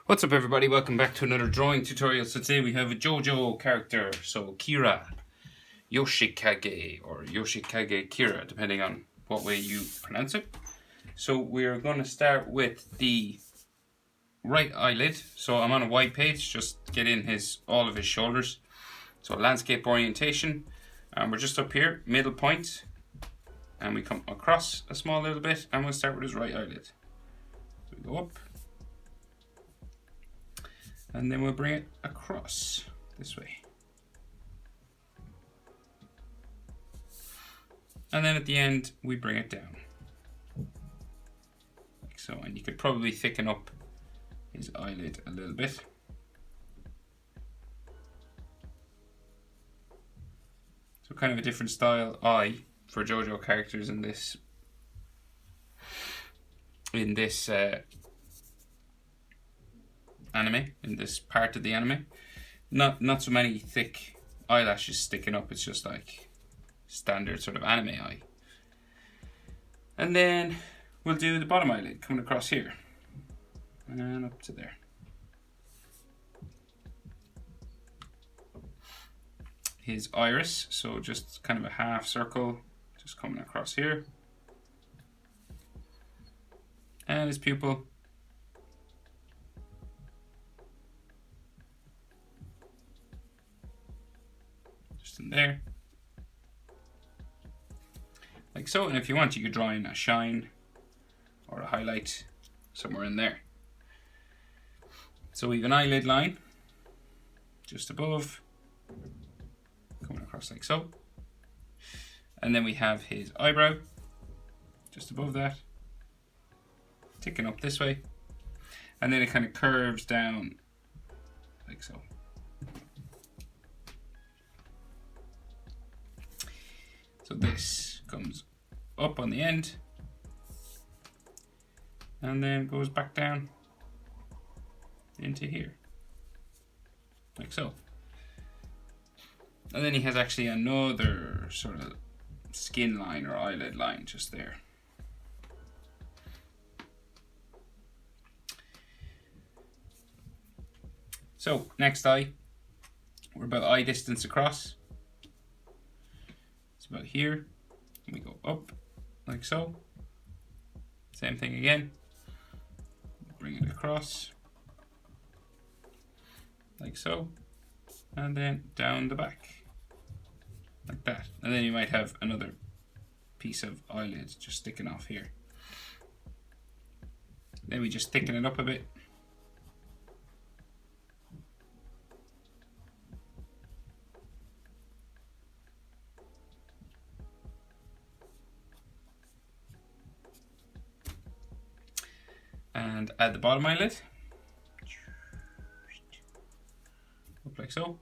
What's up everybody, welcome back to another drawing tutorial. So today we have a Jojo character, so Kira, Yoshikage, or Yoshikage Kira, depending on what way you pronounce it. So we're going to start with the right eyelid. So I'm on a white page, just get in all of his shoulders. So landscape orientation, and we're just up here, middle point, and we come across a small little bit, and we'll start with his right eyelid. So we go up, and then we'll bring it across this way. And then at the end, we bring it down. Like so, and you could probably thicken up his eyelid a little bit. So kind of a different style eye for Jojo characters in this anime, in this part of the anime. Not so many thick eyelashes sticking up, it's just like standard sort of anime eye. And then we'll do the bottom eyelid coming across here and up to there. His iris, so just kind of a half circle just coming across here. And his pupil. In there, like so. And if you want, you could draw in a shine or a highlight somewhere in there. So we have an eyelid line just above, coming across like so, and then we have his eyebrow just above that, ticking up this way, and then it kind of curves down like so. So this comes up on the end and then goes back down into here, like so. And then he has actually another sort of skin line or eyelid line just there. So next eye, we're about eye distance across. About here, and we go up like so. Same thing again, bring it across like so, and then down the back like that. And then you might have another piece of eyelid just sticking off here. Then we just thicken it up a bit. And add the bottom eyelid, up like so.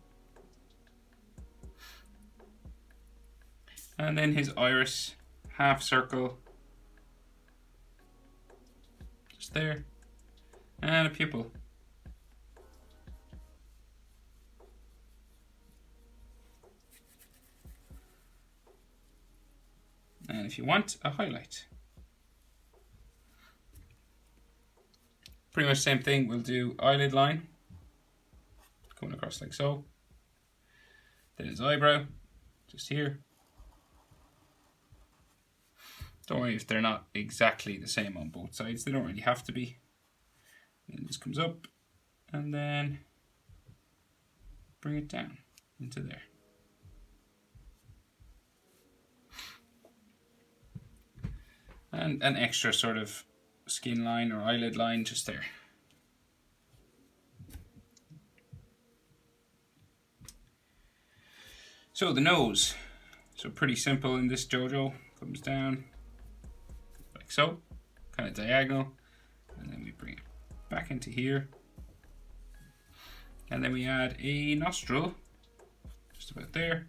And then his iris, half circle, just there, and a pupil. And if you want, a highlight. Pretty much the same thing, we'll do eyelid line, coming across like so. Then his eyebrow, just here. Don't worry if they're not exactly the same on both sides, they don't really have to be. And this comes up, and then bring it down into there. And an extra sort of skin line or eyelid line just there. So the nose, so pretty simple in this Jojo, comes down like so, kind of diagonal, and then we bring it back into here, and then we add a nostril just about there.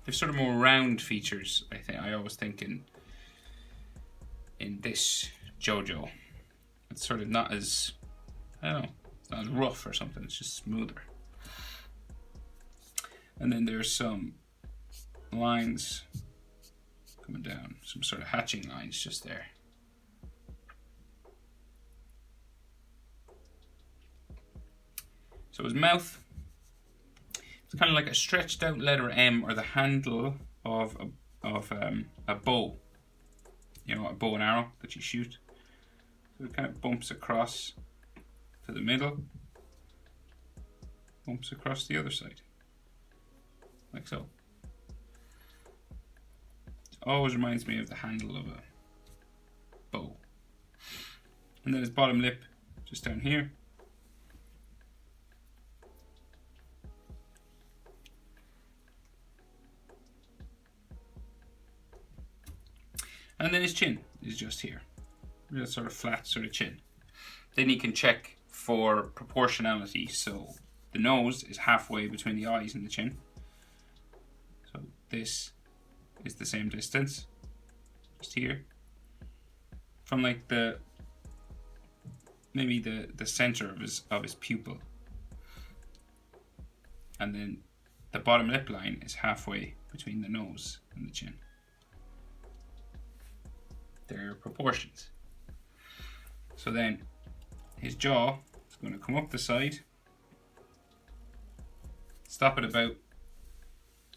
They're sort of more round features, I always think in this Jojo. It's sort of not as, I don't know, it's not as rough or something, it's just smoother. And then there's some lines coming down, some sort of hatching lines just there. So his mouth, it's kind of like a stretched out letter M, or the handle of a bow. You know, a bow and arrow that you shoot. So it kind of bumps across to the middle, bumps across the other side, like so. It always reminds me of the handle of a bow. And then his bottom lip, just down here. And then his chin is just here. That sort of flat sort of chin. Then you can check for proportionality. So the nose is halfway between the eyes and the chin. So this is the same distance, just here. From like maybe the center of his pupil. And then the bottom lip line is halfway between the nose and the chin. They're proportions. So then his jaw is going to come up the side, stop at about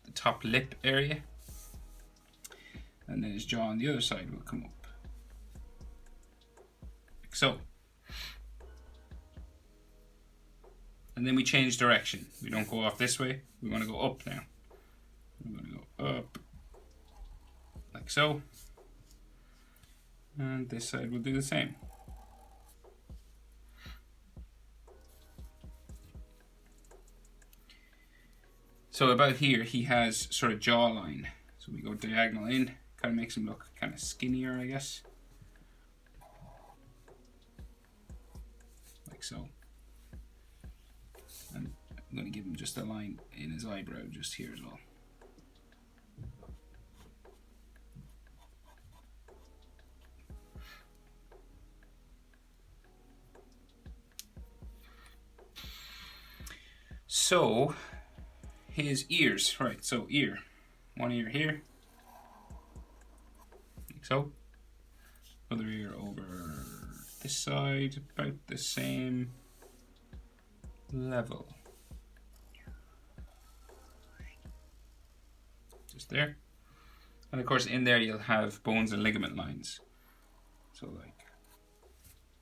the top lip area, and then his jaw on the other side will come up, like so. And then we change direction. We don't go off this way, we want to go up now. We're going to go up, like so. And this side will do the same. So about here, he has sort of jawline. So we go diagonal in, kind of makes him look kind of skinnier, I guess. Like so. And I'm going to give him just a line in his eyebrow just here as well. So, his ears, right, so ear, one ear here, like so, other ear over this side, about the same level, just there, and of course in there you'll have bones and ligament lines, so like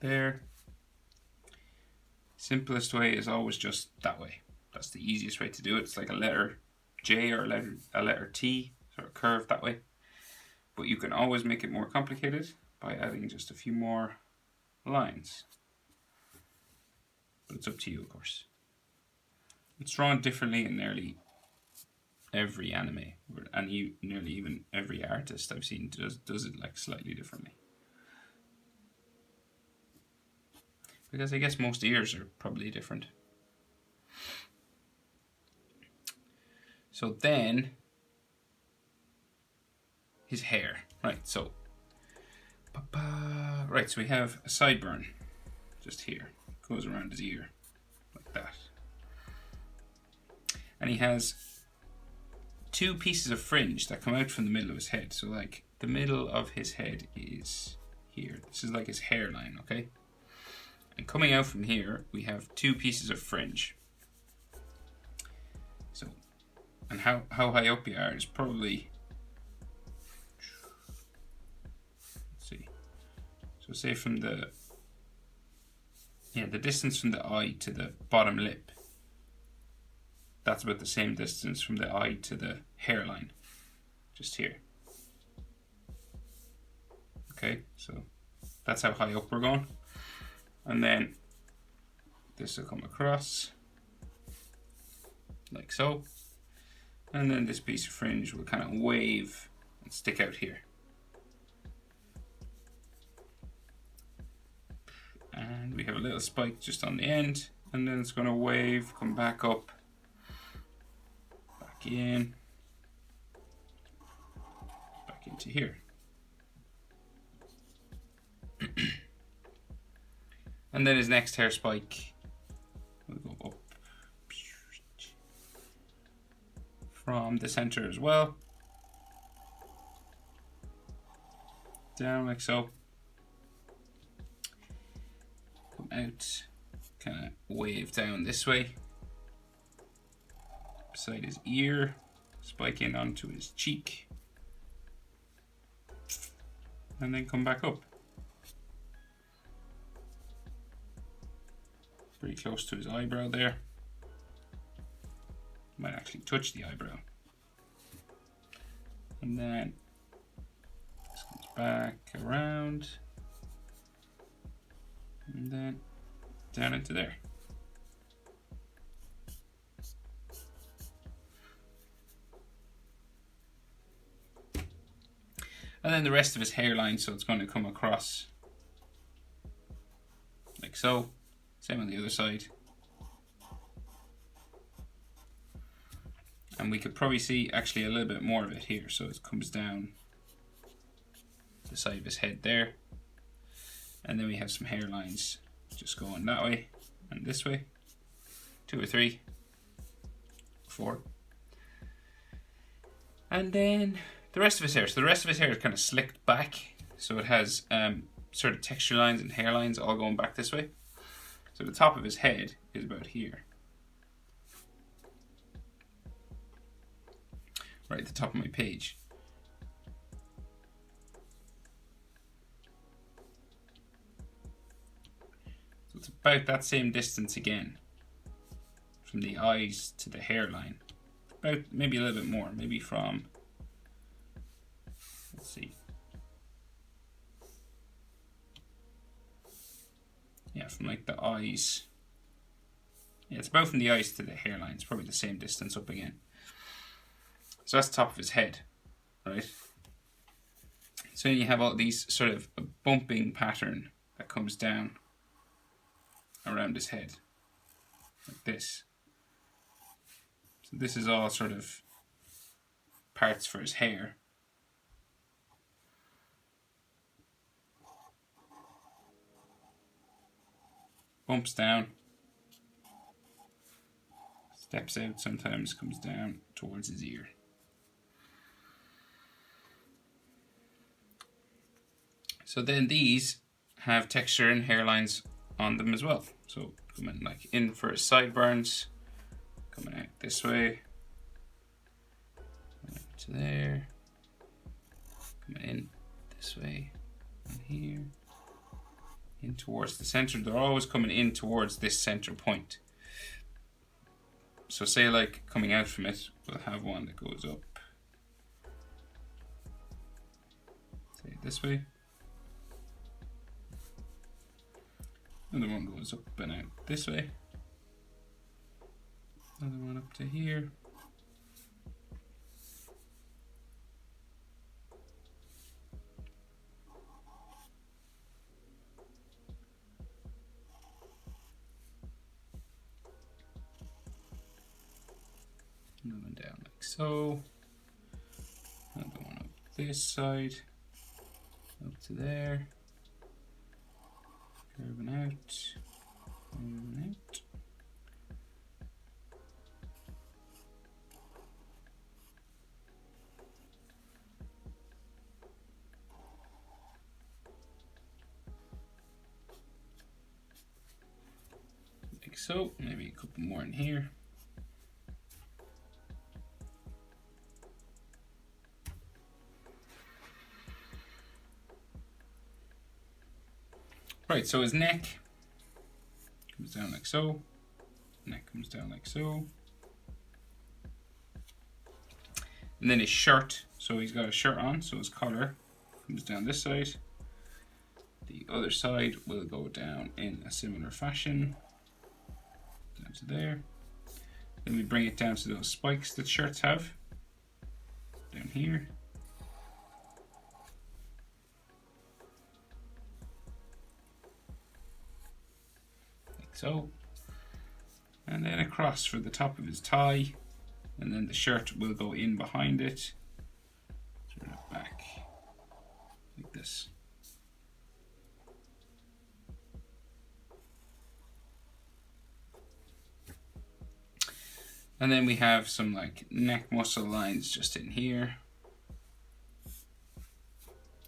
there. Simplest way is always just that way. That's the easiest way to do it. It's like a letter J or a letter T, sort of curved that way. But you can always make it more complicated by adding just a few more lines. But it's up to you, of course. It's drawn differently in nearly every anime, and nearly even every artist I've seen does it like slightly differently. Because I guess most ears are probably different. So then, his hair. Right, so we have a sideburn just here. Goes around his ear, like that. And he has two pieces of fringe that come out from the middle of his head. So like, the middle of his head is here. This is like his hairline, okay? And coming out from here, we have two pieces of fringe. So, and how high up you are is probably, let's see. So say from the distance from the eye to the bottom lip, that's about the same distance from the eye to the hairline, just here. Okay, so that's how high up we're going. And then this will come across like so, and then this piece of fringe will kind of wave and stick out here, and we have a little spike just on the end, and then it's going to wave, come back up, back in, back into here. And then his next hair spike will go up from the center as well, down like so, come out, kind of wave down this way, beside his ear, spike in onto his cheek, and then come back up. Pretty close to his eyebrow there. Might actually touch the eyebrow. And then this comes back around, and then down into there. And then the rest of his hairline, so it's going to come across like so. Same on the other side. And we could probably see actually a little bit more of it here. So it comes down the side of his head there. And then we have some hairlines just going that way and this way. 2 or 3, 4. And then the rest of his hair. So the rest of his hair is kind of slicked back. So it has sort of texture lines and hairlines all going back this way. So the top of his head is about here. Right at the top of my page. So it's about that same distance again. From the eyes to the hairline. About maybe a little bit more. Maybe from, let's see. Yeah, from like the eyes. Yeah, it's about from the eyes to the hairline. It's probably the same distance up again. So that's the top of his head, right? So then you have all these sort of a bumping pattern that comes down around his head, like this. So this is all sort of parts for his hair. Bumps down, steps out, sometimes comes down towards his ear. So then these have texture and hairlines on them as well. So coming like in for his sideburns, coming out this way, coming out to there, coming in this way, and here, in towards the center. They're always coming in towards this center point. So say like coming out from it, we'll have one that goes up, say this way. Another one goes up and out this way. Another one up to here. Another one down like so. Another one up this side. Up to there. Curving out. Curving out. Like so. Maybe a couple more in here. Right, so his neck comes down like so, neck comes down like so, and then his shirt, so he's got a shirt on, so his collar comes down this side, the other side will go down in a similar fashion, down to there, then we bring it down to those spikes that shirts have, down here. So, and then across for the top of his tie, and then the shirt will go in behind it, turn it back like this. And then we have some like neck muscle lines just in here,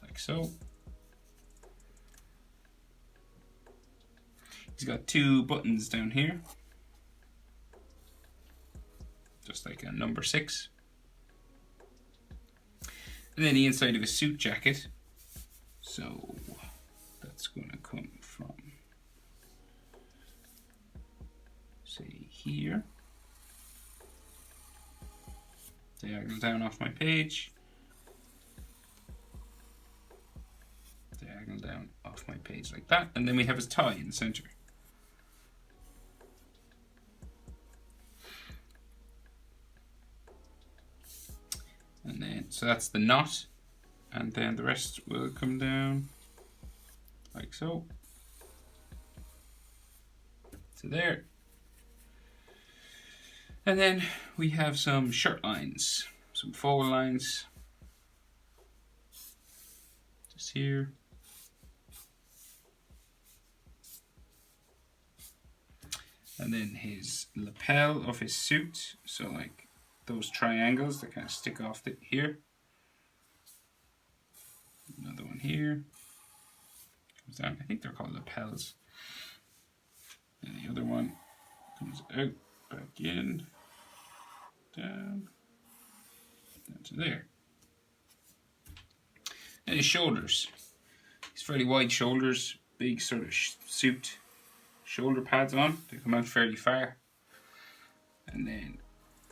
like so. He's got 2 buttons down here, just like a number 6. And then the inside of a suit jacket. So that's going to come from, say, here. Diagonal down off my page. Diagonal down off my page like that. And then we have his tie in the center. And then, so that's the knot. And then the rest will come down like so. To there. And then we have some shirt lines, some fold lines. Just here. And then his lapel of his suit. So like those triangles that kind of stick off here. Another one here. Comes down. I think they're called lapels. And the other one comes out, back in, down to there. And his shoulders. He's fairly wide shoulders, big sort of suit. Shoulder pads on, they come out fairly far. And then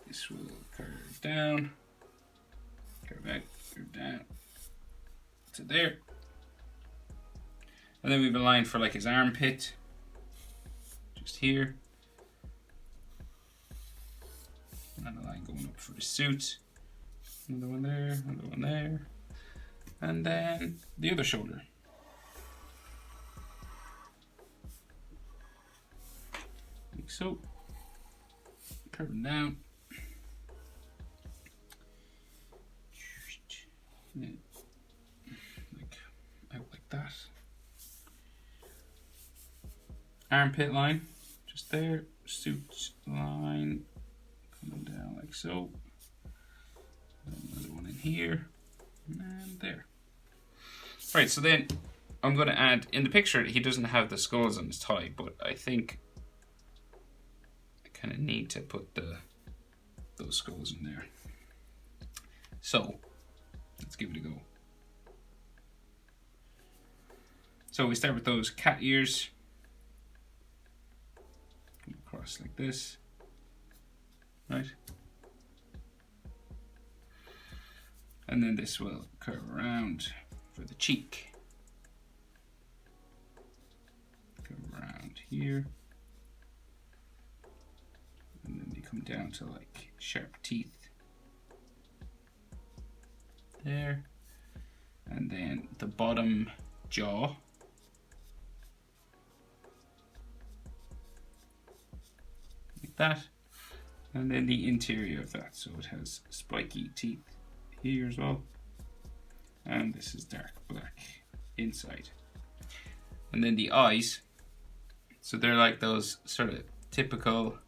this will curve down, curve out, curve down to there. And then we have a line for like his armpit, just here. And a line going up for the suit. Another one there, another one there. And then the other shoulder. Like so. Curving down. Like out like that. Armpit line, just there. Suit line coming down like so. And another one in here. And there. Right, so then I'm going to add, in the picture he doesn't have the skulls on his tie, but I think I kind of need to put those skulls in there. So let's give it a go. So we start with those cat ears. Come across like this. Right? And then this will curve around for the cheek. Curve around here. And then they come down to like sharp teeth. There. And then the bottom jaw. Like that. And then the interior of that. So it has spiky teeth here as well. And this is dark black inside. And then the eyes. So they're like those sort of typical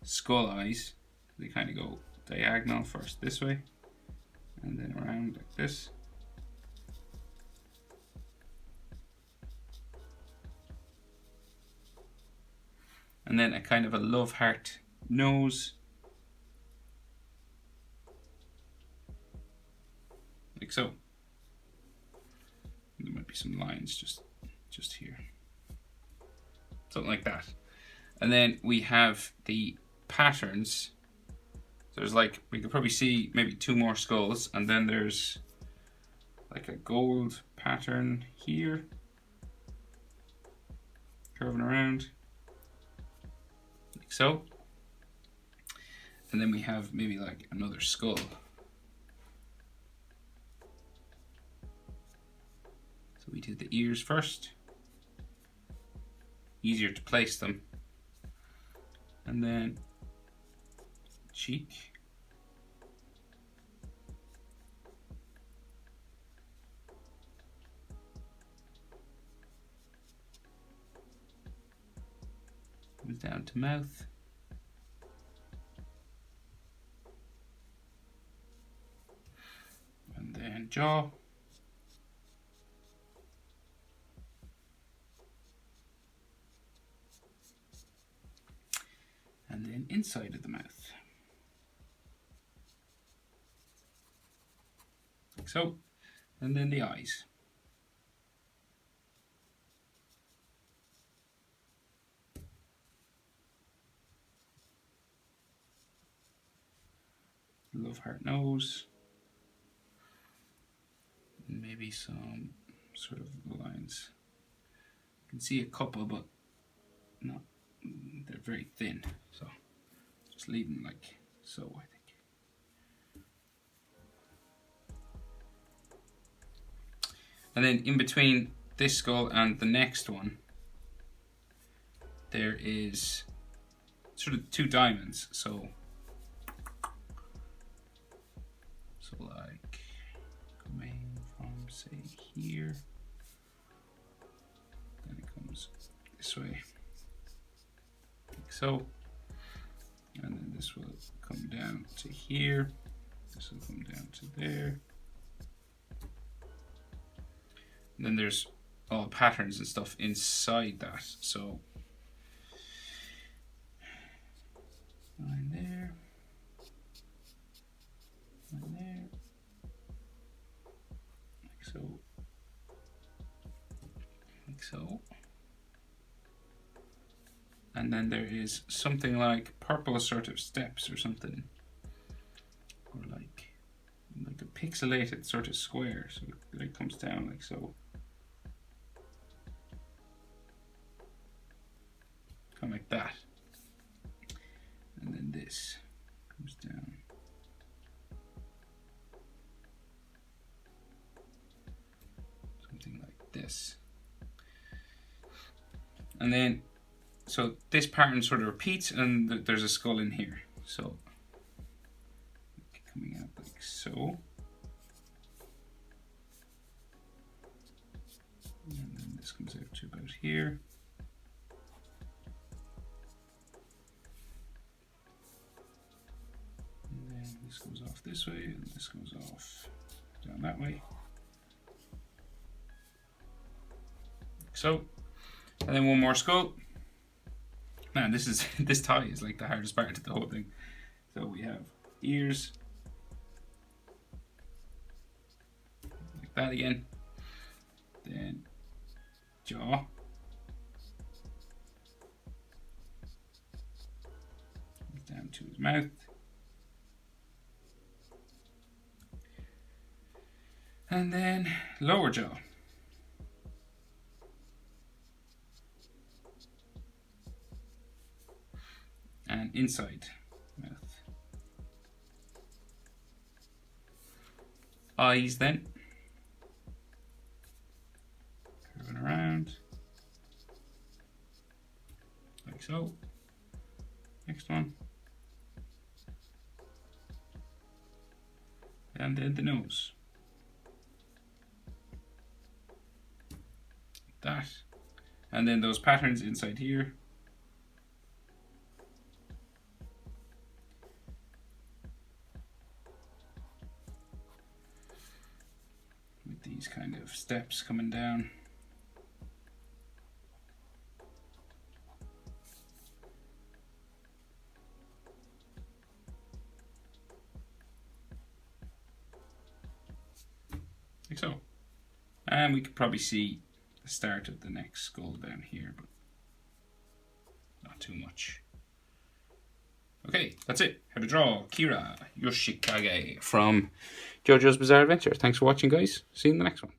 skull eyes. They kind of go diagonal first this way. And then around like this. And then a kind of a love heart nose. Like so. There might be some lines just here. Something like that. And then we have the patterns. There's like, we could probably see maybe 2 more skulls, and then there's like a gold pattern here. Curving around. Like so. And then we have maybe like another skull. So we do the ears first. Easier to place them. And then cheek. Comes down to mouth. And then jaw. And then inside of the mouth. like so. And then the eyes. Love heart nose. And maybe some sort of lines. You can see a couple, but not, they're very thin. So just leave them like so, I think. And then in between this skull and the next one, there is sort of 2 diamonds. So like coming from, say, here, then it comes this way, like so, and then this will come down to here, this will come down to there, and then there's all patterns and stuff inside that. So line there, line there, like so, like so. And then there is something like purple assortive steps or something, or like a pixelated sort of square, so it comes down like so, kind of like that. And then this comes down something like this. And then so this pattern sort of repeats, and there's a skull in here. So coming out like so. And then this comes out to about here. And then this goes off this way, and this goes off down that way. Like so. And then one more skull. Man, this tie is like the hardest part of the whole thing. So we have ears, like that again. Then jaw. Down to his mouth. And then lower jaw. And inside mouth. Eyes then. Curving around. Like so. Next one. And then the nose. Like that. And then those patterns inside here. These kind of steps coming down. Like so. And we could probably see the start of the next skull down here, but not too much. Okay, that's it. How to draw Kira Yoshikage from JoJo's Bizarre Adventure. Thanks for watching, guys. See you in the next one.